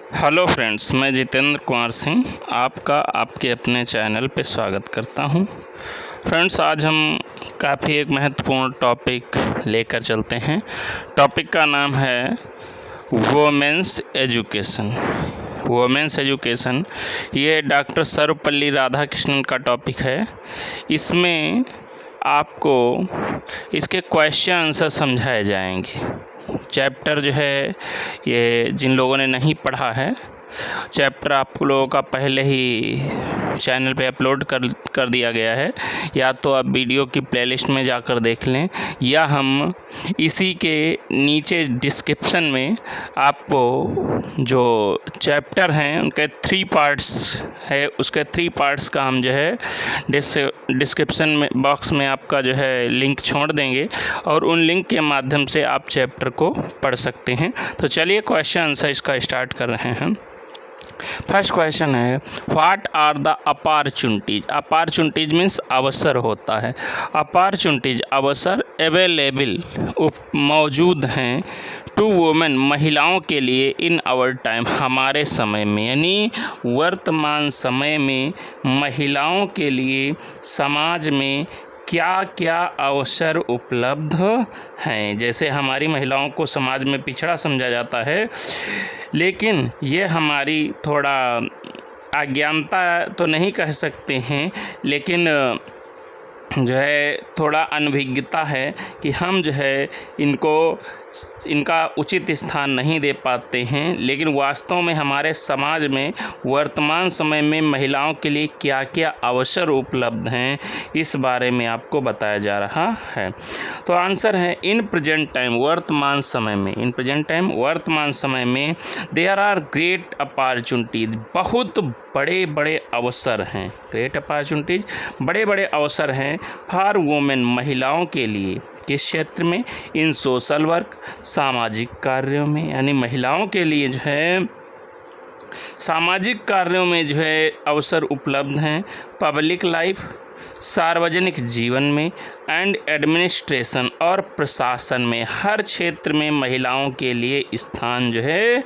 Hello friends, मैं जितेंद्र कुमार सिंह आपका आपके अपने चैनल पे स्वागत करता हूं। फ्रेंड्स, आज हम काफ़ी एक महत्वपूर्ण टॉपिक लेकर चलते हैं। टॉपिक का नाम है वोमेंस एजुकेशन। वोमेंस एजुकेशन ये डॉक्टर सर्वपल्ली राधाकृष्णन का टॉपिक है। इसमें आपको इसके क्वेश्चन आंसर समझाए जाएंगे। चैप्टर जो है, ये जिन लोगों ने नहीं पढ़ा है, चैप्टर आप लोगों का पहले ही चैनल पे अपलोड कर दिया गया है। या तो आप वीडियो की प्लेलिस्ट में जाकर देख लें, या हम इसी के नीचे डिस्क्रिप्शन में आपको जो चैप्टर हैं उनके 3 पार्ट्स है, उसके 3 पार्ट्स का हम जो है डिस्क्रिप्शन में बॉक्स में आपका जो है लिंक छोड़ देंगे, और उन लिंक के माध्यम से आप चैप्टर को पढ़ सकते हैं। तो चलिए क्वेश्चन आंसर इसका स्टार्ट कर रहे हैं। फर्स्ट क्वेश्चन है, what are the opportunities. Opportunities means अवसर होता है। अपॉर्चुनिटीज अवसर अवेलेबल मौजूद हैं टू वुमेन महिलाओं के लिए इन आवर टाइम हमारे समय में, यानी वर्तमान समय में महिलाओं के लिए समाज में क्या क्या अवसर उपलब्ध हैं। जैसे हमारी महिलाओं को समाज में पिछड़ा समझा जाता है, लेकिन ये हमारी थोड़ा अज्ञानता तो नहीं कह सकते हैं, लेकिन जो है थोड़ा अनभिज्ञता है कि हम जो है इनका उचित स्थान नहीं दे पाते हैं। लेकिन वास्तव में हमारे समाज में वर्तमान समय में महिलाओं के लिए क्या क्या अवसर उपलब्ध हैं, इस बारे में आपको बताया जा रहा है। तो आंसर है इन प्रेजेंट टाइम, वर्तमान समय में। इन प्रेजेंट टाइम वर्तमान समय में देयर आर ग्रेट अपॉर्चुनिटीज, बहुत बड़े बड़े अवसर हैं। ग्रेट अपॉर्चुनिटीज बड़े बड़े अवसर हैं फॉर वुमेन महिलाओं के लिए। किस क्षेत्र में? इन सोशल वर्क, सामाजिक कार्यों में, यानी महिलाओं के लिए जो है सामाजिक कार्यों में जो है अवसर उपलब्ध हैं। पब्लिक लाइफ, सार्वजनिक जीवन में, एंड एडमिनिस्ट्रेशन और प्रशासन में, हर क्षेत्र में महिलाओं के लिए स्थान जो है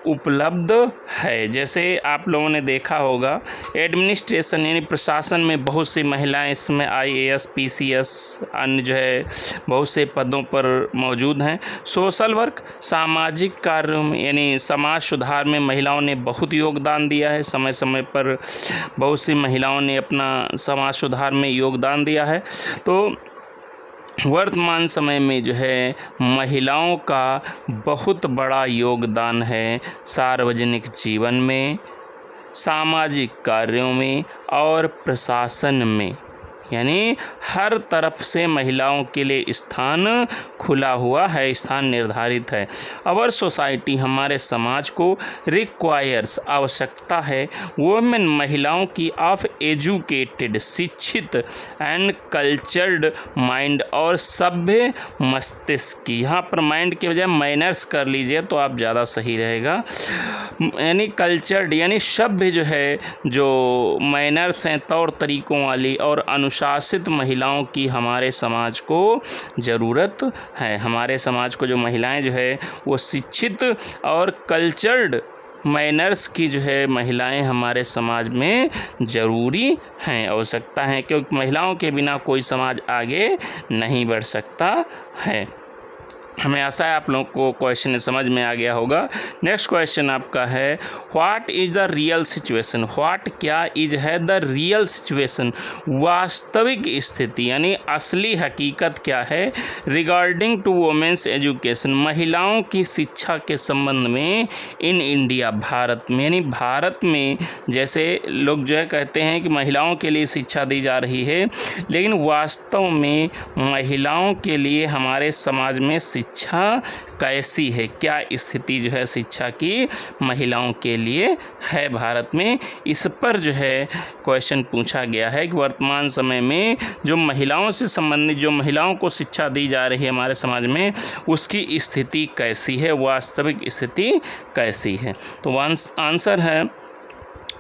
उपलब्ध है। जैसे आप लोगों ने देखा होगा, एडमिनिस्ट्रेशन यानी प्रशासन में बहुत सी महिलाएं इसमें IAS, PCS अन्य जो है बहुत से पदों पर मौजूद हैं। सोशल वर्क सामाजिक कार्यों में, यानी समाज सुधार में महिलाओं ने बहुत योगदान दिया है। समय समय पर बहुत सी महिलाओं ने अपना समाज सुधार में योगदान दिया है। तो वर्तमान समय में जो है महिलाओं का बहुत बड़ा योगदान है सार्वजनिक जीवन में, सामाजिक कार्यों में और प्रशासन में, यानी हर तरफ से महिलाओं के लिए स्थान खुला हुआ है, स्थान निर्धारित है। अवर सोसाइटी हमारे समाज को रिक्वायर्स आवश्यकता है वुमेन महिलाओं की ऑफ एजुकेटेड शिक्षित एंड कल्चर्ड माइंड और सभ्य मस्तिष्क की। यहाँ पर माइंड के बजाय मैनर्स कर लीजिए तो आप ज़्यादा सही रहेगा। यानी कल्चर्ड यानी सभ्य जो है, जो मैनर्स हैं तौर तरीकों वाली और अनुशासित महिलाओं की हमारे समाज को ज़रूरत है। हमारे समाज को जो महिलाएं जो है वो शिक्षित और कल्चर्ड मैनर्स की जो है महिलाएं हमारे समाज में ज़रूरी हैं, आवश्यकता है, क्योंकि महिलाओं के बिना कोई समाज आगे नहीं बढ़ सकता है। हमें आशा है आप लोगों को क्वेश्चन समझ में आ गया होगा। नेक्स्ट क्वेश्चन आपका है, what is the real situation. What क्या इज है द रियल सिचुएशन, वास्तविक स्थिति यानी असली हकीकत क्या है रिगार्डिंग टू वुमेन्स एजुकेशन, महिलाओं की शिक्षा के संबंध में इन इंडिया, भारत में। यानी भारत में जैसे लोग जो है कहते हैं कि महिलाओं के लिए शिक्षा दी जा रही है, लेकिन वास्तव में महिलाओं के लिए हमारे समाज में शिक्षा कैसी है, क्या स्थिति जो है शिक्षा की महिलाओं के लिए है भारत में, इस पर जो है क्वेश्चन पूछा गया है कि वर्तमान समय में जो महिलाओं से संबंधित, जो महिलाओं को शिक्षा दी जा रही है हमारे समाज में, उसकी स्थिति कैसी है, वास्तविक स्थिति कैसी है। तो आंसर है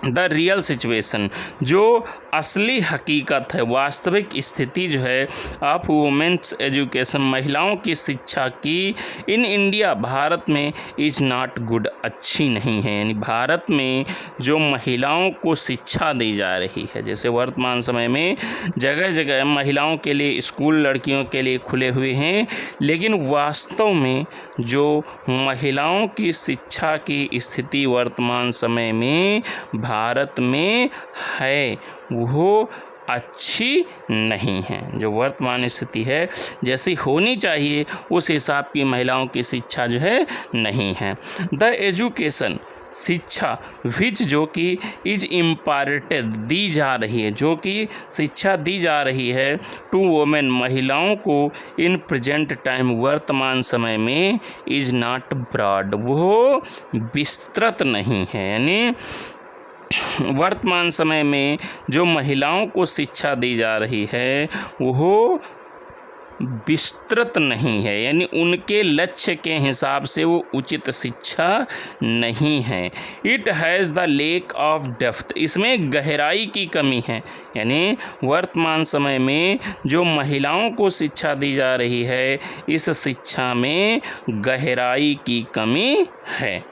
द रियल सिचुएशन, जो असली हकीकत है, वास्तविक स्थिति जो है ऑफ वुमेन्स एजुकेशन, महिलाओं की शिक्षा की इन इंडिया, भारत में, इज नॉट गुड, अच्छी नहीं है। यानी भारत में जो महिलाओं को शिक्षा दी जा रही है, जैसे वर्तमान समय में जगह जगह महिलाओं के लिए स्कूल लड़कियों के लिए खुले हुए हैं, लेकिन वास्तव में जो महिलाओं की शिक्षा की स्थिति वर्तमान समय में भारत में है वो अच्छी नहीं है। जो वर्तमान स्थिति है जैसी होनी चाहिए उस हिसाब की महिलाओं की शिक्षा जो है नहीं है। द एजुकेशन, शिक्षा, विच जो कि इज इम्पार्टेड, दी जा रही है, जो कि शिक्षा दी जा रही है टू वोमेन, महिलाओं को, इन प्रेजेंट टाइम, वर्तमान समय में, इज नॉट ब्रॉड, वो विस्तृत नहीं है। यानी वर्तमान समय में जो महिलाओं को शिक्षा दी जा रही है वो विस्तृत नहीं है, यानी उनके लक्ष्य के हिसाब से वो उचित शिक्षा नहीं है। It has the lack of depth, इसमें गहराई की कमी है। यानी वर्तमान समय में जो महिलाओं को शिक्षा दी जा रही है इस शिक्षा में गहराई की कमी है।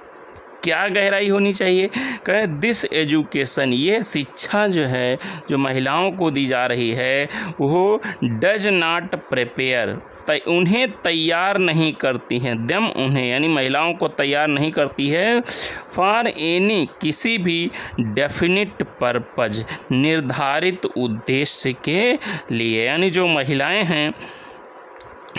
क्या गहराई होनी चाहिए? कहे दिस एजुकेशन, ये शिक्षा जो है जो महिलाओं को दी जा रही है वो डज नॉट प्रिपेयर, उन्हें तैयार नहीं करती हैं, दम उन्हें, यानी महिलाओं को तैयार नहीं करती है, फॉर एनी, किसी भी डेफिनिट पर्पज, निर्धारित उद्देश्य के लिए। यानी जो महिलाएं हैं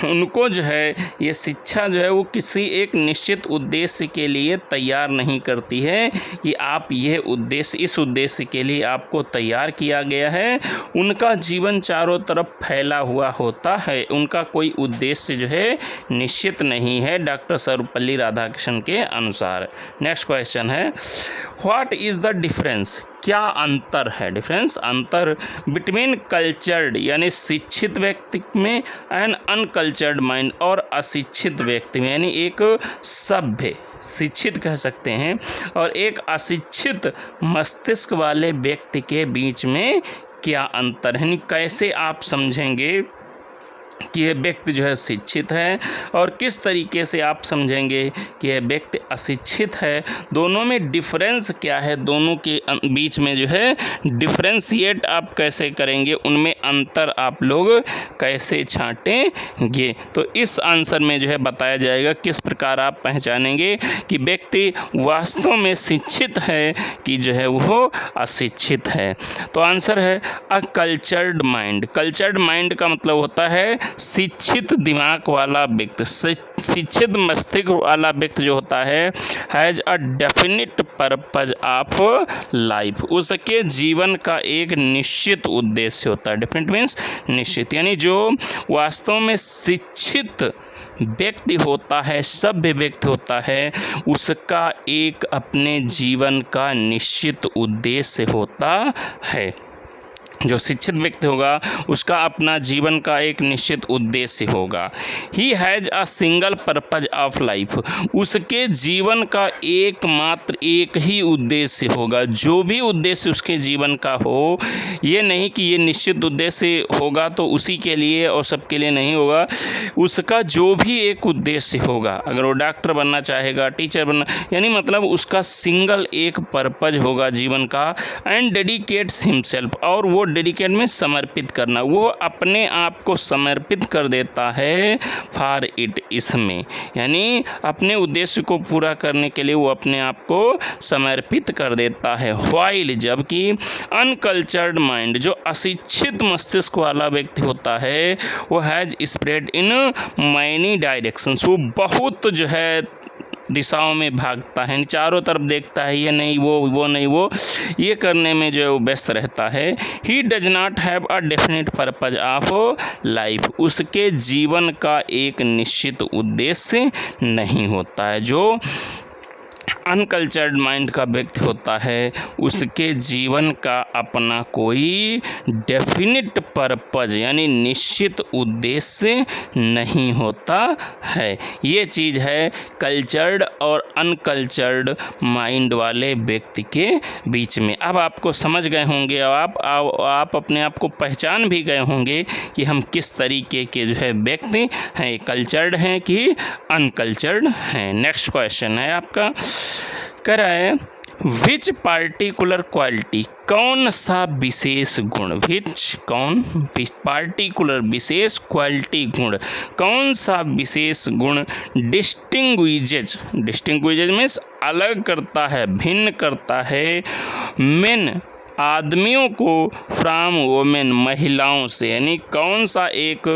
उनको जो है ये शिक्षा जो है वो किसी एक निश्चित उद्देश्य के लिए तैयार नहीं करती है कि आप ये उद्देश्य, इस उद्देश्य के लिए आपको तैयार किया गया है। उनका जीवन चारों तरफ फैला हुआ होता है, उनका कोई उद्देश्य जो है निश्चित नहीं है, डॉक्टर सर्वपल्ली राधाकृष्णन के अनुसार। नेक्स्ट क्वेश्चन है, व्हाट इज़ द डिफरेंस, क्या अंतर है, डिफरेंस, अंतर, बिटवीन कल्चर्ड यानी शिक्षित व्यक्ति में एंड अनकल्चर्ड माइंड, और अशिक्षित व्यक्ति में, यानी एक सभ्य, शिक्षित कह सकते हैं, और एक अशिक्षित मस्तिष्क वाले व्यक्ति के बीच में क्या अंतर है। यानी कैसे आप समझेंगे कि यह व्यक्ति जो है शिक्षित है और किस तरीके से आप समझेंगे कि यह व्यक्ति अशिक्षित है, दोनों में डिफरेंस क्या है, दोनों के बीच में जो है डिफरेंशिएट आप कैसे करेंगे, उनमें अंतर आप लोग कैसे छांटेंगे। तो इस आंसर में जो है बताया जाएगा किस प्रकार आप पहचानेंगे कि व्यक्ति वास्तव में शिक्षित है कि जो है वो अशिक्षित है। तो आंसर है अ कल्चर्ड माइंड। कल्चर्ड माइंड का मतलब होता है शिक्षित दिमाग वाला व्यक्ति, शिक्षित मस्तिष्क वाला व्यक्ति जो होता है has a definite purpose of life, उसके जीवन का एक निश्चित उद्देश्य होता है। डेफिनिट मीन्स निश्चित, यानी जो वास्तव में शिक्षित व्यक्ति होता है, सभ्य व्यक्ति होता है, उसका एक अपने जीवन का निश्चित उद्देश्य होता है। जो शिक्षित व्यक्ति होगा उसका अपना जीवन का एक निश्चित उद्देश्य होगा। He has a single purpose of life, उसके जीवन का एकमात्र एक ही उद्देश्य होगा। जो भी उद्देश्य उसके जीवन का हो, ये नहीं कि ये निश्चित उद्देश्य होगा तो उसी के लिए और सबके लिए नहीं होगा, उसका जो भी एक उद्देश्य होगा, अगर वो डॉक्टर बनना चाहेगा, टीचर बनना, यानी मतलब उसका सिंगल एक पर्पज होगा जीवन का। एंड डेडिकेट्स हिमसेल्फ, और वो डेडिकेट में समर्पित करना, वो अपने आप को समर्पित कर देता है फॉर इट, इसमें, यानी अपने उद्देश्य को पूरा करने के लिए वो अपने आप को समर्पित कर देता है। व्हाइल, जबकि अनकल्चर्ड माइंड, जो अशिक्षित मस्तिष्क वाला व्यक्ति होता है, वो has spread in many directions, वो बहुत जो है दिशाओं में भागता है, चारों तरफ देखता है, ये नहीं वो नहीं वो, ये करने में जो है वो व्यस्त रहता है। He does not have a definite purpose of life, उसके जीवन का एक निश्चित उद्देश्य नहीं होता है। जो अनकल्चर्ड माइंड का व्यक्ति होता है उसके जीवन का अपना कोई डेफिनिट पर्पज यानी निश्चित उद्देश्य नहीं होता है। ये चीज़ है कल्चर्ड और अनकल्चर्ड माइंड वाले व्यक्ति के बीच में। अब आपको समझ गए होंगे और आप अपने आप को पहचान भी गए होंगे कि हम किस तरीके के जो है व्यक्ति हैं, कल्चर्ड हैं कि अनकल्चर्ड हैं। नेक्स्ट क्वेश्चन है आपका, कह रहा है विच पार्टिकुलर क्वालिटी, कौन सा विशेष गुण, पार्टिकुलर विशेष क्वालिटी गुण, कौन सा विशेष गुण डिस्टिंग्विजेज मीन्स अलग करता है, भिन्न करता है मेन आदमियों को फ्रॉम वोमेन महिलाओं से, यानी कौन सा एक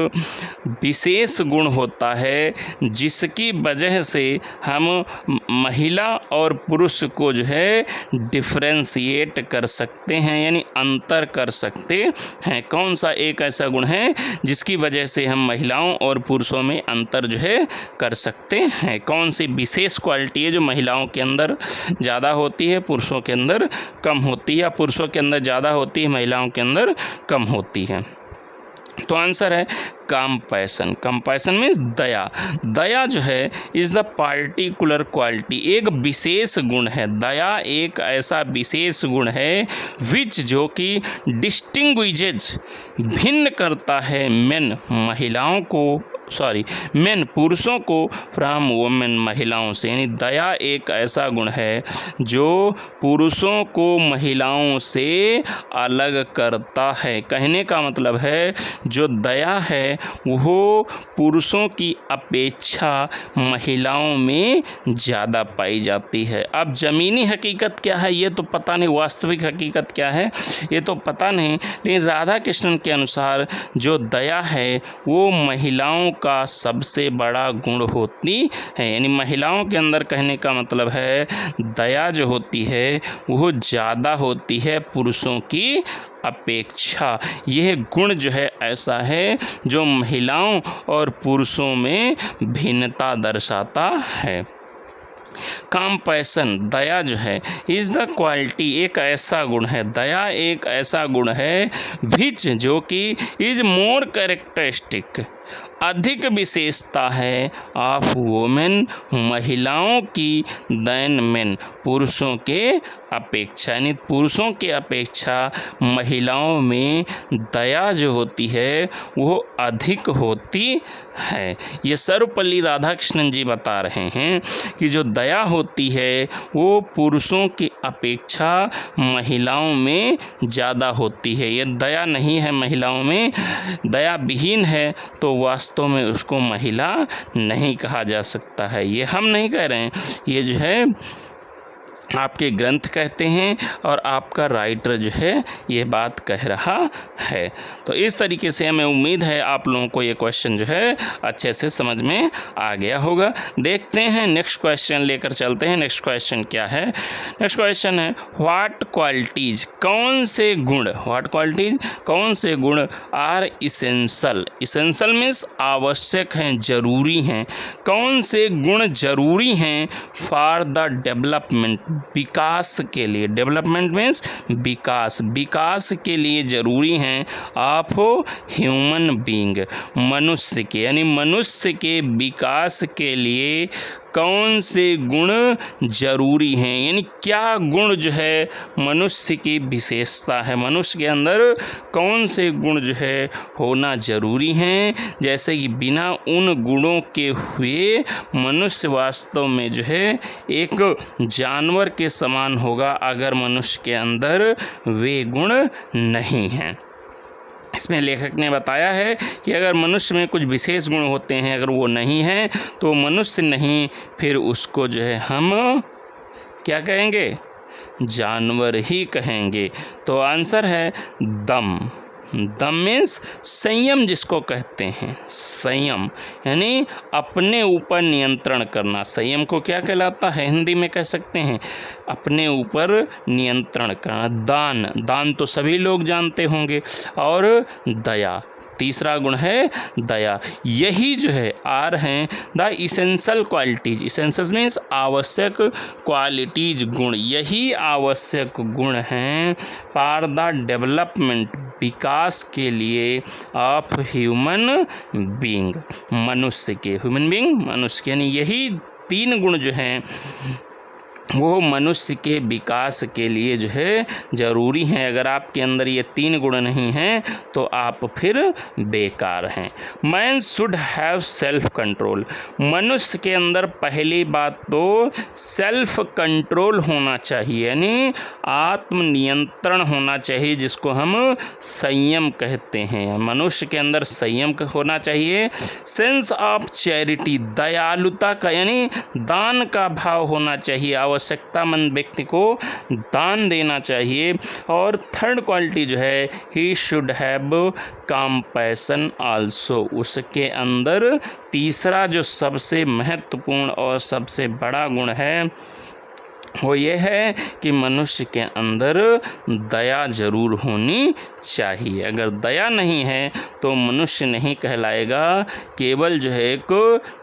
विशेष गुण होता है जिसकी वजह से हम महिला और पुरुष को जो है डिफ्रेंशिएट कर सकते हैं यानी अंतर कर सकते हैं। कौन सा एक ऐसा गुण है जिसकी वजह से हम महिलाओं और पुरुषों में अंतर जो है कर सकते हैं। कौन सी विशेष क्वालिटी है जो महिलाओं के अंदर ज़्यादा होती है, पुरुषों के अंदर कम होती है, या पुरुषों के अंदर ज़्यादा होती है, महिलाओं के अंदर कम होती है। तो आंसर है कंपैशन। कंपैशन मीन्स दया जो है इज द पार्टिकुलर क्वालिटी, एक विशेष गुण है। दया एक ऐसा विशेष गुण है विच जो कि डिस्टिंग्विजेज भिन्न करता है मेन पुरुषों को फ्रॉम वोमेन महिलाओं से, यानी दया एक ऐसा गुण है जो पुरुषों को महिलाओं से अलग करता है। कहने का मतलब है जो दया है वो पुरुषों की अपेक्षा महिलाओं में ज़्यादा पाई जाती है। अब ज़मीनी हकीकत क्या है ये तो पता नहीं, वास्तविक हकीकत क्या है ये तो पता नहीं, लेकिन राधा कृष्णन के अनुसार जो दया है वो महिलाओं का सबसे बड़ा गुण होती है। यानी महिलाओं के अंदर कहने का मतलब है दया जो होती है वो ज़्यादा होती है पुरुषों की अपेक्षा। यह गुण जो है ऐसा है जो महिलाओं और पुरुषों में भिन्नता दर्शाता है। कंपैशन दया जो है इज द क्वालिटी, एक ऐसा गुण है, दया एक ऐसा गुण है विच जो कि इज मोर कैरेक्टरिस्टिक, अधिक विशेषता है ऑफ वोमेन महिलाओं की देन मेन पुरुषों के अपेक्षा, यानी पुरुषों के अपेक्षा महिलाओं में दया जो होती है वो अधिक होती है। ये सर्वपल्ली राधाकृष्णन जी बता रहे हैं कि जो दया होती है वो पुरुषों की अपेक्षा महिलाओं में ज़्यादा होती है। ये दया नहीं है महिलाओं में, दया विहीन है तो वास्तव में उसको महिला नहीं कहा जा सकता है। ये हम नहीं कह रहे हैं, ये जो है आपके ग्रंथ कहते हैं और आपका राइटर जो है ये बात कह रहा है। तो इस तरीके से हमें उम्मीद है आप लोगों को ये क्वेश्चन जो है अच्छे से समझ में आ गया होगा। देखते हैं नेक्स्ट क्वेश्चन लेकर चलते हैं। नेक्स्ट क्वेश्चन क्या है? नेक्स्ट क्वेश्चन है व्हाट क्वालिटीज, कौन से गुण, व्हाट क्वालिटीज कौन से गुण आर इसेंशियल, इसेंशियल मीन्स आवश्यक हैं, जरूरी हैं, कौन से गुण जरूरी हैं फॉर द डेवलपमेंट, विकास के लिए, डेवलपमेंट मीन्स विकास, विकास के लिए जरूरी हैं ऑफ ह्यूमन बीइंग, मनुष्य के, यानी मनुष्य के विकास के लिए कौन से गुण जरूरी हैं, यानी क्या गुण जो है मनुष्य की विशेषता है, मनुष्य के अंदर कौन से गुण जो है होना जरूरी हैं। जैसे कि बिना उन गुणों के हुए मनुष्य वास्तव में जो है एक जानवर के समान होगा अगर मनुष्य के अंदर वे गुण नहीं हैं। इसमें लेखक ने बताया है कि अगर मनुष्य में कुछ विशेष गुण होते हैं, अगर वो नहीं है तो मनुष्य नहीं, फिर उसको जो है हम क्या कहेंगे, जानवर ही कहेंगे। तो आंसर है दम। दम मीन्स संयम जिसको कहते हैं, संयम यानी अपने ऊपर नियंत्रण करना। संयम को क्या कहलाता है हिंदी में कह सकते हैं, अपने ऊपर नियंत्रण करना। दान, दान तो सभी लोग जानते होंगे, और दया, तीसरा गुण है दया। यही जो है आर हैं the essential qualities, essential means आवश्यक, क्वालिटीज गुण, यही आवश्यक गुण हैं फॉर द डेवलपमेंट, विकास के लिए ऑफ ह्यूमन बीइंग, मनुष्य के, ह्यूमन बीइंग मनुष्य के, यानी यही 3 गुण जो हैं वो मनुष्य के विकास के लिए जो है ज़रूरी हैं। अगर आपके अंदर ये 3 गुण नहीं हैं तो आप फिर बेकार हैं। Man should have self control, मनुष्य के अंदर पहली बात तो सेल्फ कंट्रोल होना चाहिए, यानी आत्मनियंत्रण होना चाहिए, जिसको हम संयम कहते हैं। मनुष्य के अंदर संयम होना चाहिए। सेंस ऑफ चैरिटी, दयालुता का यानी दान का भाव होना चाहिए, आवश्यकतामंद व्यक्ति को दान देना चाहिए। और थर्ड क्वालिटी जो है he should have compassion also, उसके अंदर तीसरा जो सबसे महत्वपूर्ण और सबसे बड़ा गुण है वो ये है कि मनुष्य के अंदर दया जरूर होनी चाहिए। अगर दया नहीं है तो मनुष्य नहीं कहलाएगा, केवल जो है एक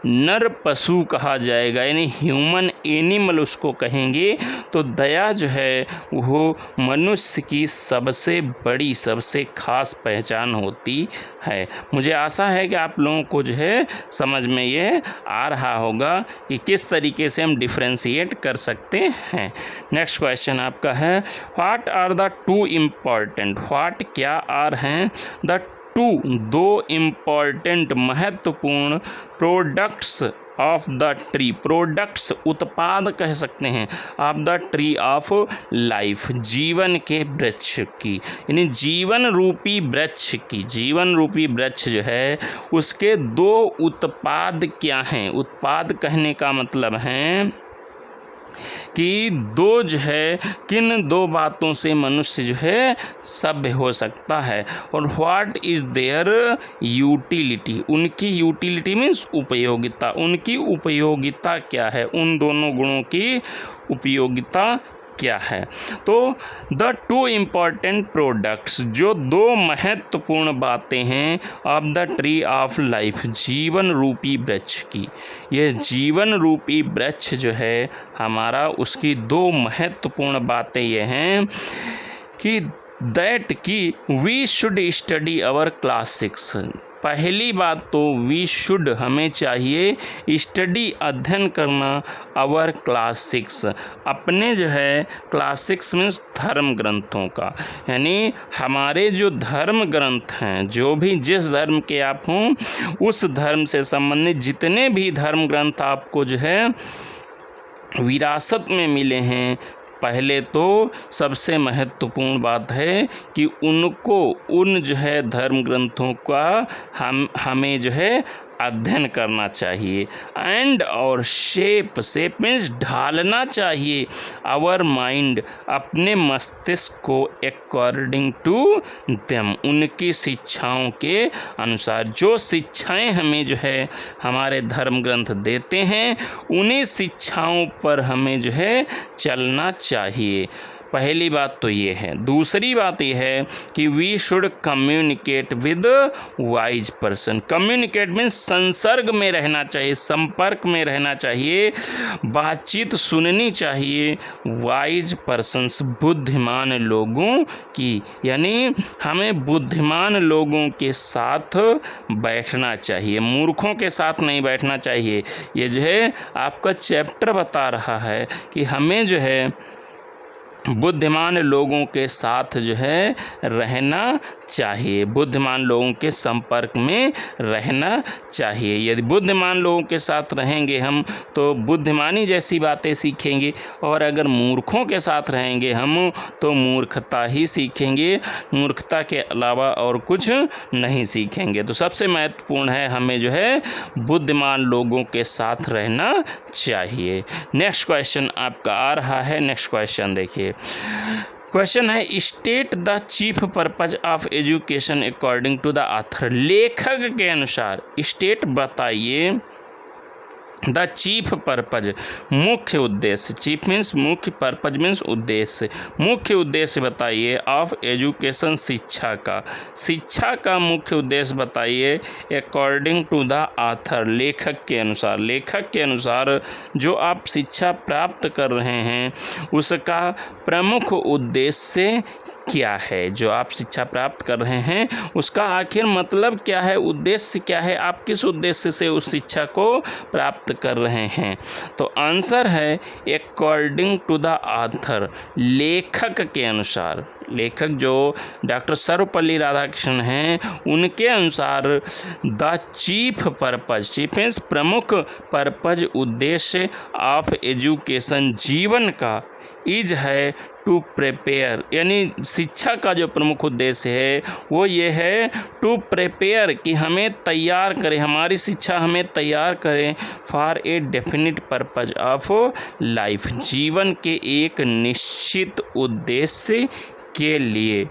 नर पशु कहा जाएगा, यानी ह्यूमन एनिमल उसको कहेंगे। तो दया जो है वो मनुष्य की सबसे बड़ी, सबसे खास पहचान होती है। मुझे आशा है कि आप लोगों को जो है समझ में ये आ रहा होगा कि किस तरीके से हम डिफ्रेंशिएट कर सकते हैं। नेक्स्ट क्वेश्चन आपका है what are the 2 important, what क्या आर हैं द 2 इम्पॉर्टेंट महत्वपूर्ण products of the tree, products उत्पाद कह सकते हैं, of the tree of life, जीवन के वृक्ष की, यानी जीवन रूपी वृक्ष की, जीवन रूपी वृक्ष जो है उसके 2 उत्पाद क्या हैं। उत्पाद कहने का मतलब है कि 2 जो है किन 2 बातों से मनुष्य जो है सभ्य हो सकता है, और व्हाट इज देयर यूटिलिटी, उनकी यूटिलिटी मीन्स उपयोगिता, उनकी उपयोगिता क्या है, उन दोनों गुणों की उपयोगिता क्या है। तो द 2 इम्पॉर्टेंट प्रोडक्ट्स, जो 2 महत्वपूर्ण बातें हैं of the tree of life, जीवन रूपी वृक्ष की, ये जीवन रूपी वृक्ष जो है हमारा, उसकी 2 महत्वपूर्ण बातें ये हैं कि दैट की we should study our class 6। पहली बात तो वी शुड, हमें चाहिए स्टडी, अध्ययन करना, अवर क्लास 6, अपने जो है क्लास 6 मीन्स धर्म ग्रंथों का, यानी हमारे जो धर्म ग्रंथ हैं, जो भी जिस धर्म के आप हों उस धर्म से संबंधित जितने भी धर्म ग्रंथ आपको जो है विरासत में मिले हैं, पहले तो सबसे महत्वपूर्ण बात है कि उनको, उन जो है धर्म ग्रंथों का हमें जो है अध्ययन करना चाहिए। एंड और शेप मीन्स ढालना चाहिए आवर माइंड, अपने मस्तिष्क को अकॉर्डिंग टू देम, उनकी शिक्षाओं के अनुसार। जो शिक्षाएं हमें जो है हमारे धर्म ग्रंथ देते हैं उन्हीं शिक्षाओं पर हमें जो है चलना चाहिए। पहली बात तो ये है। दूसरी बात ये है कि we should communicate with wise person, communicate means संसर्ग में रहना चाहिए, संपर्क में रहना चाहिए, बातचीत सुननी चाहिए वाइज पर्सन्स, बुद्धिमान लोगों की, यानी हमें बुद्धिमान लोगों के साथ बैठना चाहिए, मूर्खों के साथ नहीं बैठना चाहिए। ये जो है आपका चैप्टर बता रहा है कि हमें जो है बुद्धिमान लोगों के साथ जो है रहना चाहिए, बुद्धिमान लोगों के संपर्क में रहना चाहिए। यदि बुद्धिमान लोगों के साथ रहेंगे हम तो बुद्धिमानी जैसी बातें सीखेंगे, और अगर मूर्खों के साथ रहेंगे हम तो मूर्खता ही सीखेंगे, मूर्खता के अलावा और कुछ नहीं सीखेंगे। तो सबसे महत्वपूर्ण है हमें जो है बुद्धिमान लोगों के साथ रहना चाहिए। नेक्स्ट क्वेश्चन आपका आ रहा है, नेक्स्ट क्वेश्चन देखिए। क्वेश्चन है state the chief purpose of education according to the author, लेखक के अनुसार स्टेट बताइए द चीफ पर्पज, मुख्य उद्देश्य, चीफ मीन्स मुख्य, पर्पज मीन्स उद्देश्य, मुख्य उद्देश्य बताइए ऑफ एजुकेशन, शिक्षा का मुख्य उद्देश्य बताइए अकॉर्डिंग टू द ऑथर, लेखक के अनुसार जो आप शिक्षा प्राप्त कर रहे हैं उसका प्रमुख उद्देश्य क्या है, जो आप शिक्षा प्राप्त कर रहे हैं उसका आखिर मतलब क्या है, उद्देश्य क्या है, आप किस उद्देश्य से उस शिक्षा को प्राप्त कर रहे हैं। तो आंसर है अकॉर्डिंग टू द ऑथर, लेखक के अनुसार, लेखक जो डॉक्टर सर्वपल्ली राधाकृष्णन हैं उनके अनुसार the chief purpose, chief means प्रमुख, पर्पज उद्देश्य ऑफ एजुकेशन, जीवन का, इज है टू प्रिपेयर, यानी शिक्षा का जो प्रमुख उद्देश्य है वो ये है टू प्रिपेयर, कि हमें तैयार करे, हमारी शिक्षा हमें तैयार करे for a definite purpose of life, जीवन के एक निश्चित उद्देश्य के लिए।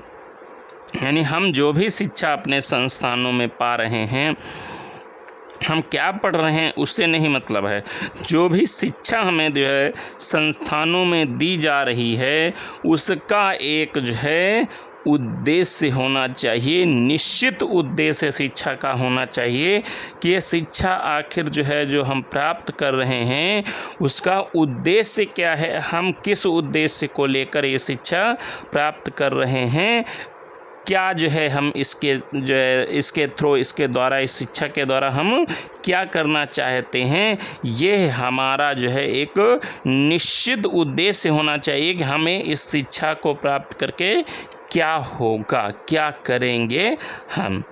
यानी हम जो भी शिक्षा अपने संस्थानों में पा रहे हैं, हम क्या पढ़ रहे हैं उससे नहीं मतलब है, जो भी शिक्षा हमें जो है संस्थानों में दी जा रही है उसका एक जो है उद्देश्य होना चाहिए, निश्चित उद्देश्य शिक्षा का होना चाहिए कि ये शिक्षा आखिर जो है जो हम प्राप्त कर रहे हैं उसका उद्देश्य क्या है, हम किस उद्देश्य को लेकर ये शिक्षा प्राप्त कर रहे हैं, क्या जो है हम इसके जो है इसके थ्रू, इसके द्वारा, इस शिक्षा के द्वारा हम क्या करना चाहते हैं, ये हमारा जो है एक निश्चित उद्देश्य होना चाहिए कि हमें इस शिक्षा को प्राप्त करके क्या होगा, क्या करेंगे हम।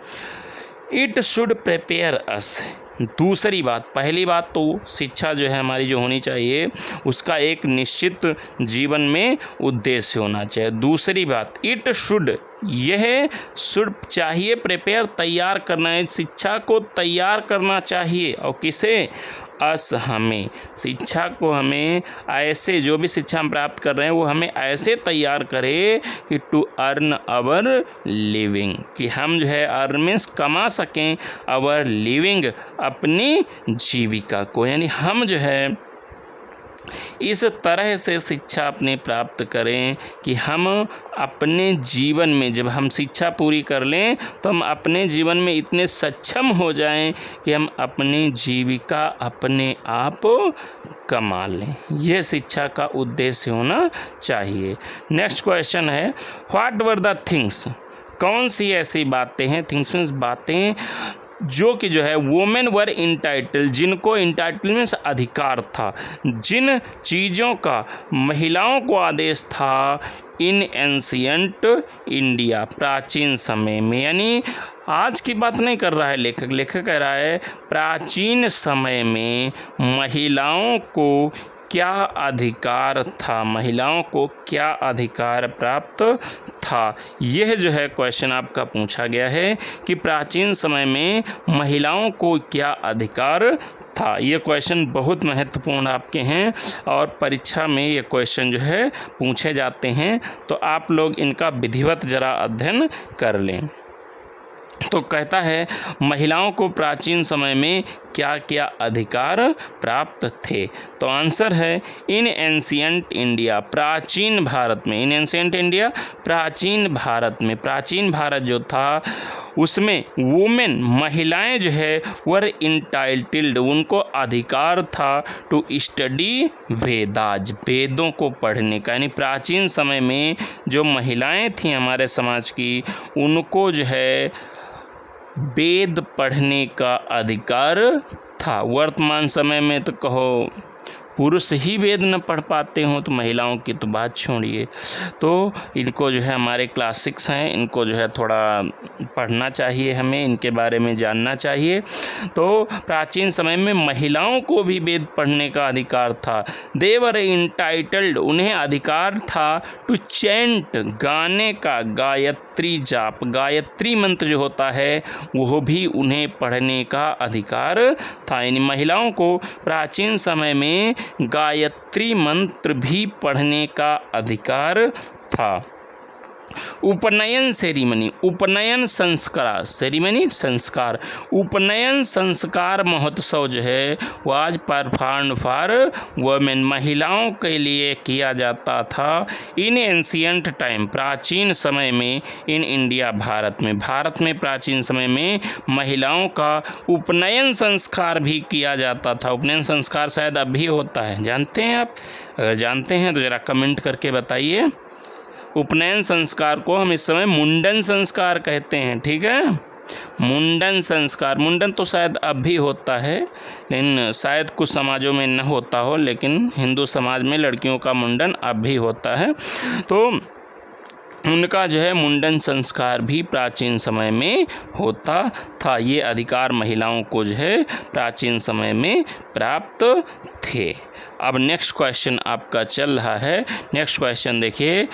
इट शुड प्रिपेयर अस, दूसरी बात, पहली बात तो शिक्षा जो है हमारी जो होनी चाहिए उसका एक निश्चित जीवन में उद्देश्य होना चाहिए। दूसरी बात, इट शुड, यह शुड चाहिए, प्रिपेयर तैयार करना है, शिक्षा को तैयार करना चाहिए, और किसे, अस, हमें, शिक्षा को हमें ऐसे, जो भी शिक्षा हम प्राप्त कर रहे हैं वो हमें ऐसे तैयार करे कि टू अर्न अवर लिविंग, कि हम जो है अर्न मीन्स कमा सकें, अवर लिविंग, अपनी जीविका को, यानी हम जो है इस तरह से शिक्षा अपने प्राप्त करें कि हम अपने जीवन में, जब हम शिक्षा पूरी कर लें तो हम अपने जीवन में इतने सक्षम हो जाएं कि हम अपनी जीविका अपने आप कमा लें, यह शिक्षा का उद्देश्य होना चाहिए। नेक्स्ट क्वेश्चन है, व्हाट वर द थिंग्स, कौन सी ऐसी बातें हैं, थिंग्स मीन्स बातें, जो कि जो है वुमेन वर इंटाइटल, जिनको इंटाइटल मीन्स अधिकार था, जिन चीज़ों का महिलाओं को आदेश था इन एंशियंट इंडिया, प्राचीन समय में, यानी आज की बात नहीं कर रहा है लेखक कह रहा है प्राचीन समय में महिलाओं को क्या अधिकार था, महिलाओं को क्या अधिकार प्राप्त था, यह जो है क्वेश्चन आपका पूछा गया है कि प्राचीन समय में महिलाओं को क्या अधिकार था। ये क्वेश्चन बहुत महत्वपूर्ण आपके हैं और परीक्षा में ये क्वेश्चन जो है पूछे जाते हैं, तो आप लोग इनका विधिवत जरा अध्ययन कर लें। तो कहता है महिलाओं को प्राचीन समय में क्या क्या अधिकार प्राप्त थे, तो आंसर है इन एंशियंट इंडिया, प्राचीन भारत में, इन एंशियंट इंडिया, प्राचीन भारत में, प्राचीन भारत जो था उसमें वुमेन, महिलाएं जो है वर इंटाइटल्ड, उनको अधिकार था टू स्टडी वेदाज, वेदों को पढ़ने का, यानी प्राचीन समय में जो महिलाएं थीं हमारे समाज की, उनको जो है वेद पढ़ने का अधिकार था। वर्तमान समय में तो कहो पुरुष ही वेद न पढ़ पाते हों तो महिलाओं की तो बात छोड़िए, तो इनको जो है हमारे क्लासिक्स हैं, इनको जो है थोड़ा पढ़ना चाहिए, हमें इनके बारे में जानना चाहिए। तो प्राचीन समय में महिलाओं को भी वेद पढ़ने का अधिकार था। दे वर इंटाइटल्ड, उन्हें अधिकार था टू चैंट, गाने का, गायत्री जाप, गायत्री मंत्र जो होता है वह भी उन्हें पढ़ने का अधिकार था, यानी महिलाओं को प्राचीन समय में गायत्री मंत्र भी पढ़ने का अधिकार था। उपनयन सेरिमनी, उपनयन संस्कार, सेरिमनी संस्कार, उपनयन संस्कार महोत्सव जो है वो आज परफॉर्म फॉर वुमेन, महिलाओं के लिए किया जाता था। इन एंशियंट टाइम, प्राचीन समय में, इन इंडिया, भारत में प्राचीन समय में महिलाओं का उपनयन संस्कार भी किया जाता था। उपनयन संस्कार शायद अब भी होता है, जानते हैं आप? अगर जानते हैं तो ज़रा कमेंट करके बताइए। उपनयन संस्कार को हम इस समय मुंडन संस्कार कहते हैं, ठीक है? मुंडन संस्कार, मुंडन तो शायद अब भी होता है, लेकिन शायद कुछ समाजों में न होता हो, लेकिन हिंदू समाज में लड़कियों का मुंडन अब भी होता है। तो उनका जो है मुंडन संस्कार भी प्राचीन समय में होता था। ये अधिकार महिलाओं को जो है प्राचीन समय में प्राप्त थे। अब नेक्स्ट क्वेश्चन आपका चल रहा है। नेक्स्ट क्वेश्चन देखिए,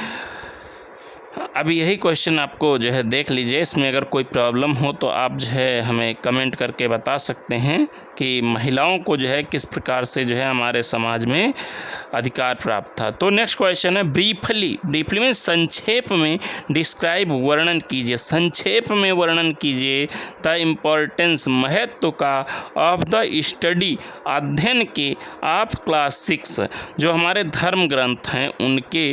अभी यही क्वेश्चन आपको जो है देख लीजिए, इसमें अगर कोई प्रॉब्लम हो तो आप जो है हमें कमेंट करके बता सकते हैं कि महिलाओं को जो है किस प्रकार से जो है हमारे समाज में अधिकार प्राप्त था। तो नेक्स्ट क्वेश्चन है, ब्रीफली में संक्षेप में डिस्क्राइब, वर्णन कीजिए, संक्षेप में वर्णन कीजिए द इम्पोर्टेंस, महत्व का, ऑफ द स्टडी, अध्ययन के, ऑफ क्लास 6, जो हमारे धर्म ग्रंथ हैं उनके,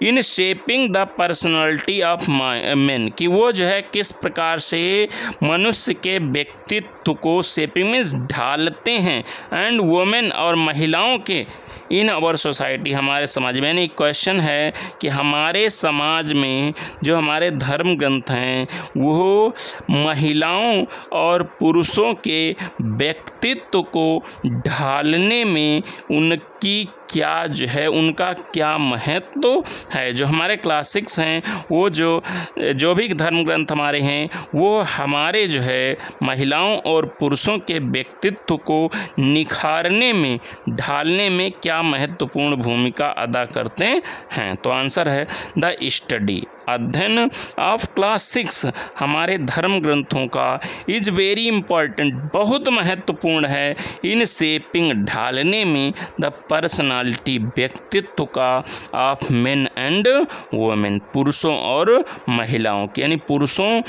in shaping the personality of man, कि वो जो है किस प्रकार से मनुष्य के व्यक्तित्व को शेपिंग में ढालते हैं, एंड वुमेन, और महिलाओं के, इन अवर सोसाइटी, हमारे समाज में। यानी क्वेश्चन है कि हमारे समाज में जो हमारे धर्म ग्रंथ हैं वो महिलाओं और पुरुषों के व्यक्तित्व को ढालने में उनकी क्या जो है, उनका क्या महत्व है। जो हमारे क्लासिक्स हैं, वो जो भी धर्म ग्रंथ हमारे हैं, वो हमारे जो है महिलाओं और पुरुषों के व्यक्तित्व को निखारने में, ढालने में क्या महत्वपूर्ण भूमिका अदा करते हैं। तो आंसर है द स्टडी, अध्ययन, ऑफ क्लास 6, हमारे धर्म ग्रंथों का, इज वेरी इंपॉर्टेंट, बहुत महत्वपूर्ण है, इन शेपिंग, ढालने में, द पर्सनालिटी, व्यक्तित्व का, ऑफ मेन एंड वुमेन, पुरुषों और महिलाओं के, यानी पुरुषों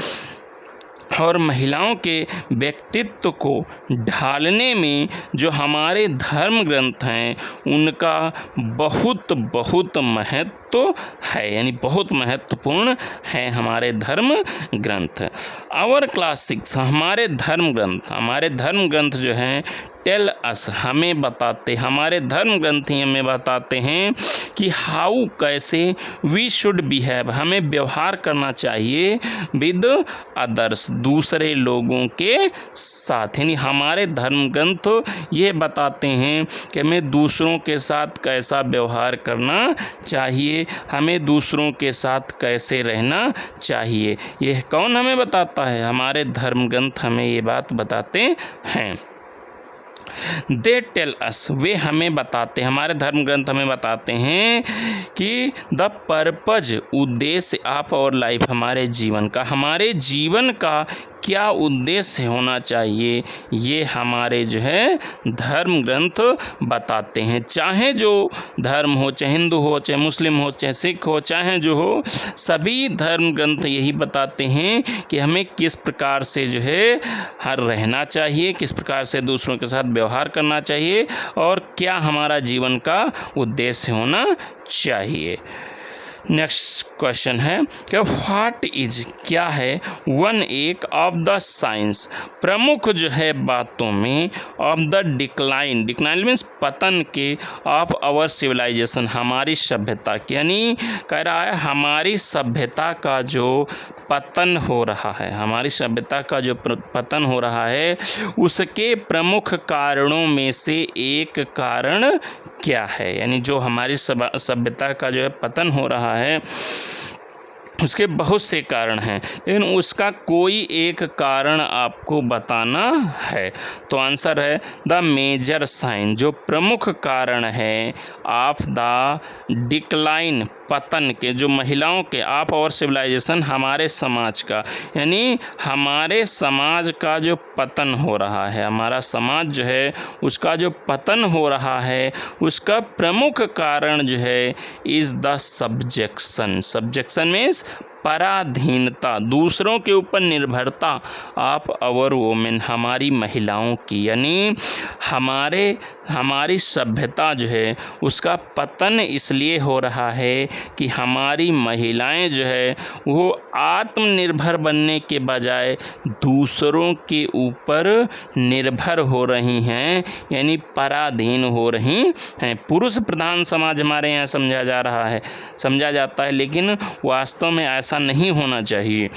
और महिलाओं के व्यक्तित्व को ढालने में जो हमारे धर्म ग्रंथ हैं उनका बहुत बहुत महत्व है, यानी बहुत महत्वपूर्ण है हमारे धर्म ग्रंथ। आवर क्लासिक्स, हमारे धर्म ग्रंथ जो हैं, टेल अस, हमें बताते, हमारे धर्म ग्रंथ ही हमें बताते हैं कि हाउ, कैसे, वी शुड बिहेव, हमें व्यवहार करना चाहिए, विद अदर्स, दूसरे लोगों के साथ। यानी हमारे धर्म ग्रंथ ये बताते हैं कि हमें दूसरों के साथ कैसा व्यवहार करना चाहिए, हमें दूसरों के साथ कैसे रहना चाहिए। यह कौन हमें बताता है? हमारे धर्म ग्रंथ हमें ये बात बताते हैं। दे टेल अस, वे हमें बताते, हमारे धर्म ग्रंथ हमें बताते हैं कि द पर्पज, उद्देश्य, ऑफ आवर लाइफ, हमारे जीवन का, हमारे जीवन का क्या उद्देश्य होना चाहिए, ये हमारे जो है धर्म ग्रंथ बताते हैं। चाहे जो धर्म हो, चाहे हिंदू हो, चाहे मुस्लिम हो, चाहे सिख हो, चाहे जो हो, सभी धर्म ग्रंथ यही बताते हैं कि हमें किस प्रकार से जो है हर रहना चाहिए, किस प्रकार से दूसरों के साथ व्यवहार करना चाहिए, और क्या हमारा जीवन का उद्देश्य होना चाहिए। नेक्स्ट क्वेश्चन है कि व्हाट इज, क्या है, वन, एक, ऑफ द साइंस, प्रमुख जो है बातों में, of the decline, decline means पतन के, ऑफ आवर सिविलाइजेशन, हमारी सभ्यता की, यानी कह रहा है हमारी सभ्यता का जो पतन हो रहा है, हमारी सभ्यता का जो पतन हो रहा है उसके प्रमुख कारणों में से एक कारण क्या है। यानी जो हमारी सभ्यता का जो है पतन हो रहा है उसके बहुत से कारण हैं, लेकिन उसका कोई एक कारण आपको बताना है। तो आंसर है द मेजर साइन, जो प्रमुख कारण है, ऑफ द डिक्लाइन, पतन के, जो महिलाओं के, ऑफ आवर सिविलाइजेशन, हमारे समाज का, यानी हमारे समाज का जो पतन हो रहा है, हमारा समाज जो है उसका जो पतन हो रहा है, उसका प्रमुख कारण जो है is the subjection. Subjection means पराधीनता, दूसरों के ऊपर निर्भरता ऑफ आवर वुमेन, हमारी महिलाओं की, यानी हमारी सभ्यता जो है उसका पतन इसलिए हो रहा है कि हमारी महिलाएं जो है वो आत्मनिर्भर बनने के बजाय दूसरों के ऊपर निर्भर हो रही हैं, यानी पराधीन हो रही हैं। पुरुष प्रधान समाज हमारे यहाँ समझा जाता है, लेकिन वास्तव में ऐसा नहीं होना चाहिए,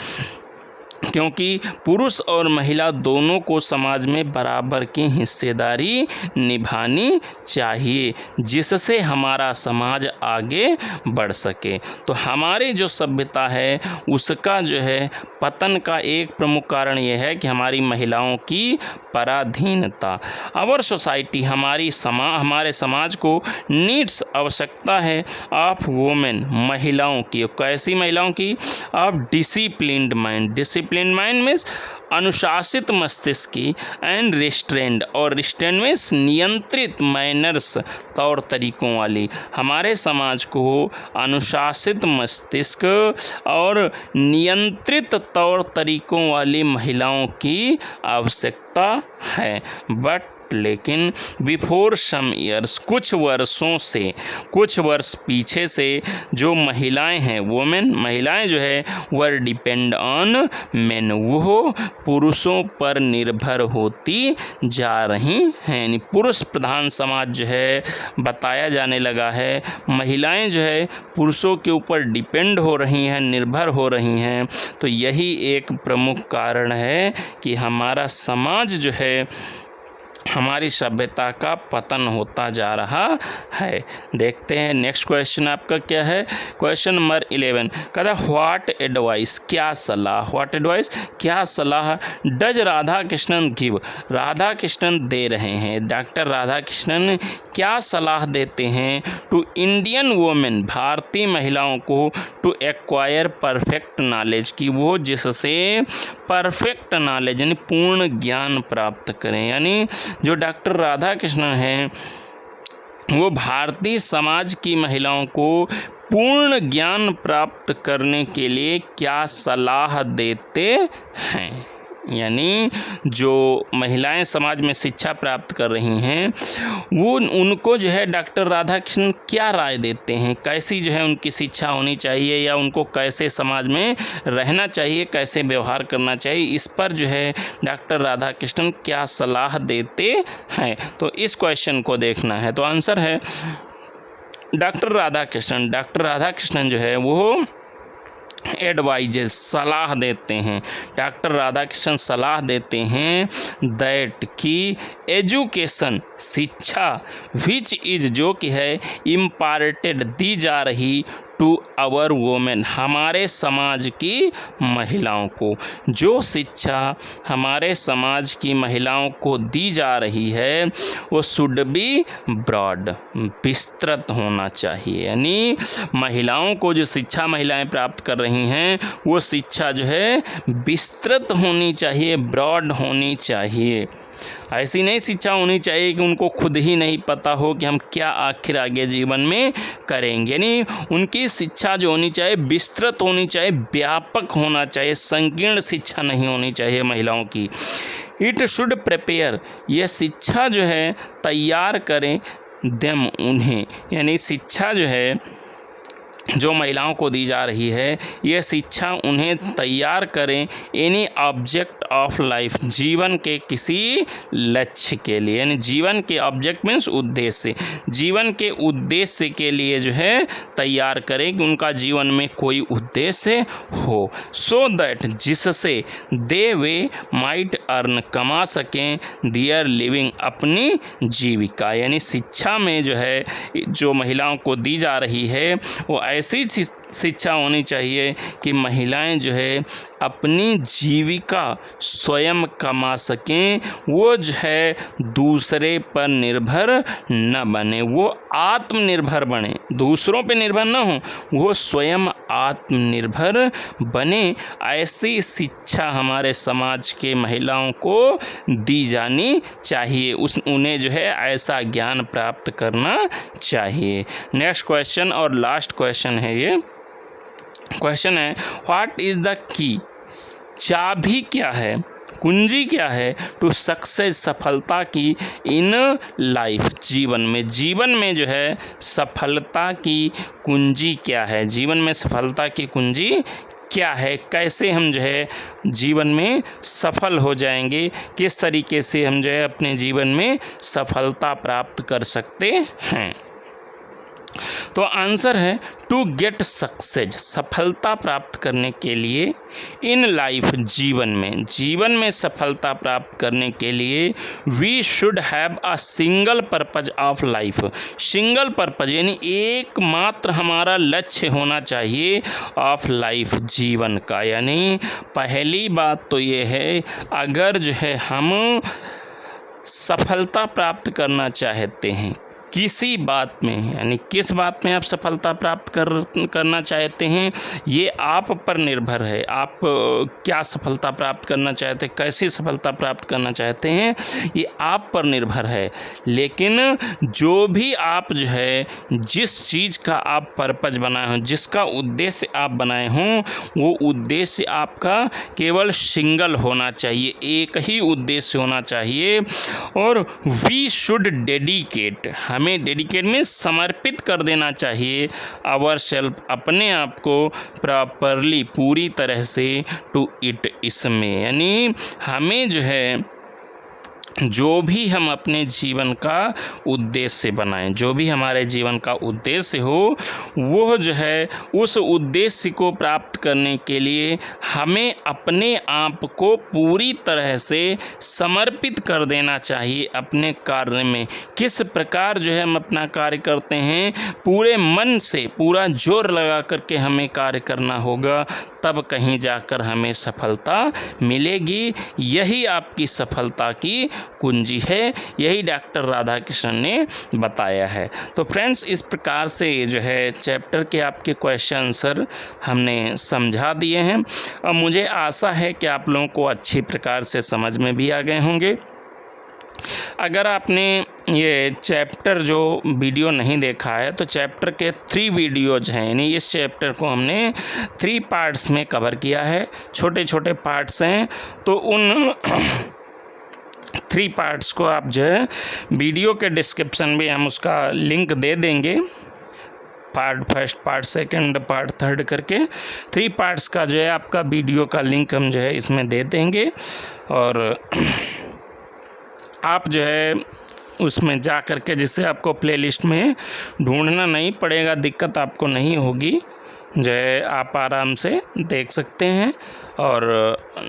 क्योंकि पुरुष और महिला दोनों को समाज में बराबर की हिस्सेदारी निभानी चाहिए, जिससे हमारा समाज आगे बढ़ सके। तो हमारी जो सभ्यता है उसका जो है पतन का एक प्रमुख कारण यह है कि हमारी महिलाओं की पराधीनता। आवर सोसाइटी, हमारे समाज को नीड्स, आवश्यकता है ऑफ वुमेन, महिलाओं की। कैसी महिलाओं की? Of disciplined mind. Disciplined mind means अनुशासित मस्तिष्क की, एंड रिस्ट्रेंड, और रिस्ट्रेंड मीन्स नियंत्रित, मैनर्स, तौर तरीकों वाली। हमारे समाज को अनुशासित मस्तिष्क और नियंत्रित तौर तरीकों वाली महिलाओं की आवश्यकता है। लेकिन बिफोर सम ईयर्स, कुछ वर्ष पीछे से जो महिलाएं हैं, वुमेन, महिलाएं जो है वर डिपेंड ऑन मेन, वो पुरुषों पर निर्भर होती जा रही हैं, यानी पुरुष प्रधान समाज जो है बताया जाने लगा है। महिलाएं जो है पुरुषों के ऊपर डिपेंड हो रही हैं, निर्भर हो रही हैं। तो यही एक प्रमुख कारण है कि हमारा समाज जो है, हमारी सभ्यता का पतन होता जा रहा है। देखते हैं नेक्स्ट क्वेश्चन आपका क्या है। क्वेश्चन नंबर 11 कहता है व्हाट एडवाइस, क्या सलाह, व्हाट एडवाइस, क्या सलाह डज राधा कृष्णन गिव, राधा कृष्णन दे रहे हैं, डॉक्टर राधा कृष्णन क्या सलाह देते हैं टू इंडियन वुमेन, भारतीय महिलाओं को, टू एक्वायर परफेक्ट नॉलेज, की वो जिससे परफेक्ट नॉलेज यानी पूर्ण ज्ञान प्राप्त करें। यानी जो डॉक्टर राधा कृष्णन हैं वो भारतीय समाज की महिलाओं को पूर्ण ज्ञान प्राप्त करने के लिए क्या सलाह देते हैं। यानी जो महिलाएं समाज में शिक्षा प्राप्त कर रही हैं वो उनको जो है डॉक्टर राधा कृष्णन क्या राय देते हैं, कैसी जो है उनकी शिक्षा होनी चाहिए, या उनको कैसे समाज में रहना चाहिए, कैसे व्यवहार करना चाहिए, इस पर जो है डॉक्टर राधा कृष्णन क्या सलाह देते हैं। तो इस क्वेश्चन को देखना है। तो आंसर है डॉक्टर राधा कृष्णन जो है वो एडवाइजेस, सलाह देते हैं, डॉक्टर राधा कृष्णन सलाह देते हैं दैट की एजुकेशन, शिक्षा, विच इज, जो कि है इम्पार्टेड, दी जा रही, टू आवर वुमेन, हमारे समाज की महिलाओं को, जो शिक्षा हमारे समाज की महिलाओं को दी जा रही है वो शुड बी ब्रॉड, विस्तृत होना चाहिए। यानी महिलाओं को जो शिक्षा महिलाएं प्राप्त कर रही हैं वो शिक्षा जो है विस्तृत होनी चाहिए, ब्रॉड होनी चाहिए। ऐसी नहीं शिक्षा होनी चाहिए कि उनको खुद ही नहीं पता हो कि हम क्या आखिर आगे जीवन में करेंगे। यानी उनकी शिक्षा जो होनी चाहिए विस्तृत होनी चाहिए, व्यापक होना चाहिए, संकीर्ण शिक्षा नहीं होनी चाहिए महिलाओं की। इट शुड प्रिपेयर, यह शिक्षा जो है तैयार करें देम, उन्हें, यानी शिक्षा जो है जो महिलाओं को दी जा रही है यह शिक्षा उन्हें तैयार करें एनी ऑब्जेक्ट ऑफ लाइफ, जीवन के किसी लक्ष्य के लिए, यानी जीवन के ऑब्जेक्ट मीन्स उद्देश्य, जीवन के उद्देश्य के लिए जो है तैयार करें कि उनका जीवन में कोई उद्देश्य हो, सो दैट, जिससे दे वे माइट अर्न, कमा सकें, दियर लिविंग, अपनी जीविका। यानी शिक्षा में जो है जो महिलाओं को दी जा रही है वो शिक्षा होनी चाहिए कि महिलाएं जो है अपनी जीविका स्वयं कमा सकें, वो जो है दूसरे पर निर्भर न बने, वो आत्मनिर्भर बने, दूसरों पे निर्भर न हो, वो स्वयं आत्मनिर्भर बने। ऐसी शिक्षा हमारे समाज के महिलाओं को दी जानी चाहिए, उन्हें जो है ऐसा ज्ञान प्राप्त करना चाहिए। नेक्स्ट क्वेश्चन और लास्ट क्वेश्चन है, ये क्वेश्चन है व्हाट इज द की, चाबी क्या है, कुंजी क्या है टू सक्सेस, सफलता की इन लाइफ, जीवन में जो है सफलता की कुंजी क्या है, जीवन में सफलता की कुंजी क्या है, कैसे हम जो है जीवन में सफल हो जाएंगे, किस तरीके से हम जो है अपने जीवन में सफलता प्राप्त कर सकते हैं। तो आंसर है टू गेट सक्सेस, सफलता प्राप्त करने के लिए, इन लाइफ, जीवन में सफलता प्राप्त करने के लिए we should have a single purpose of life, single purpose यानी एकमात्र हमारा लक्ष्य होना चाहिए ऑफ लाइफ, जीवन का। यानी पहली बात तो ये है, अगर जो है हम सफलता प्राप्त करना चाहते हैं किसी बात में, यानी किस बात में आप सफलता प्राप्त करना चाहते हैं, ये आप पर निर्भर है। आप क्या सफलता प्राप्त करना चाहते हैं, कैसी सफलता प्राप्त करना चाहते हैं, ये आप पर निर्भर है। लेकिन जो भी आप जो है जिस चीज़ का आप पर्पज बनाए हों, जिसका उद्देश्य आप बनाए हों, वो उद्देश्य आपका केवल सिंगल होना चाहिए, एक ही उद्देश्य होना चाहिए। और वी शुड डेडिकेट, हमें डेडिकेट में समर्पित कर देना चाहिए आवर सेल्फ, अपने आप को प्रॉपरली, पूरी तरह से टू इट, इसमें। यानी हमें जो है जो भी हम अपने जीवन का उद्देश्य बनाएं, जो भी हमारे जीवन का उद्देश्य हो, वो जो है उस उद्देश्य को प्राप्त करने के लिए हमें अपने आप को पूरी तरह से समर्पित कर देना चाहिए अपने कार्य में। किस प्रकार जो है हम अपना कार्य करते हैं, पूरे मन से, पूरा जोर लगा करके हमें कार्य करना होगा, तब कहीं जाकर हमें सफलता मिलेगी। यही आपकी सफलता की कुंजी है, यही डॉक्टर राधाकृष्णन ने बताया है। तो फ्रेंड्स, इस प्रकार से जो है चैप्टर के आपके क्वेश्चन आंसर हमने समझा दिए हैं और मुझे आशा है कि आप लोगों को अच्छी प्रकार से समझ में भी आ गए होंगे। अगर आपने ये चैप्टर जो वीडियो नहीं देखा है, तो चैप्टर के 3 वीडियोज हैं, यानी इस चैप्टर को हमने 3 पार्ट्स में कवर किया है, छोटे छोटे पार्ट्स हैं। तो उन 3 पार्ट्स को आप जो है वीडियो के डिस्क्रिप्शन में हम उसका लिंक दे देंगे, part first, part second, part third करके 3 पार्ट्स का जो है आपका वीडियो का लिंक हम जो है इसमें दे देंगे। और आप जो है उसमें जा कर के, जिससे आपको प्लेलिस्ट में ढूंढना नहीं पड़ेगा, दिक्कत आपको नहीं होगी, जो है आप आराम से देख सकते हैं। और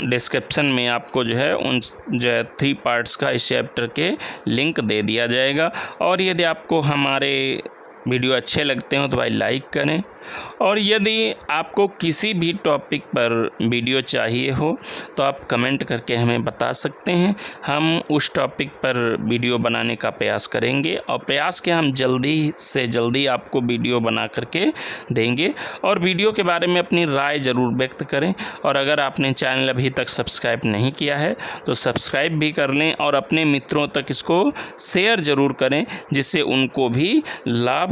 डिस्क्रिप्शन में आपको जो है उन जो है 3 पार्ट्स का इस चैप्टर के लिंक दे दिया जाएगा। और यदि आपको हमारे वीडियो अच्छे लगते हो तो भाई लाइक करें, और यदि आपको किसी भी टॉपिक पर वीडियो चाहिए हो तो आप कमेंट करके हमें बता सकते हैं, हम उस टॉपिक पर वीडियो बनाने का प्रयास करेंगे और प्रयास के हम जल्दी से जल्दी आपको वीडियो बना करके देंगे। और वीडियो के बारे में अपनी राय ज़रूर व्यक्त करें, और अगर आपने चैनल अभी तक सब्सक्राइब नहीं किया है तो सब्सक्राइब भी कर लें और अपने मित्रों तक इसको शेयर ज़रूर करें, जिससे उनको भी लाभ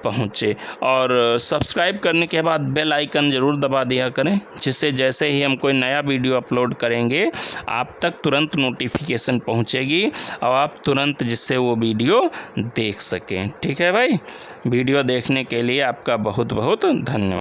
पहुँचे। और सब्सक्राइब करने के बाद बेल आइकन ज़रूर दबा दिया करें, जिससे जैसे ही हम कोई नया वीडियो अपलोड करेंगे आप तक तुरंत नोटिफिकेशन पहुँचेगी और आप तुरंत जिससे वो वीडियो देख सकें। ठीक है भाई, वीडियो देखने के लिए आपका बहुत बहुत धन्यवाद।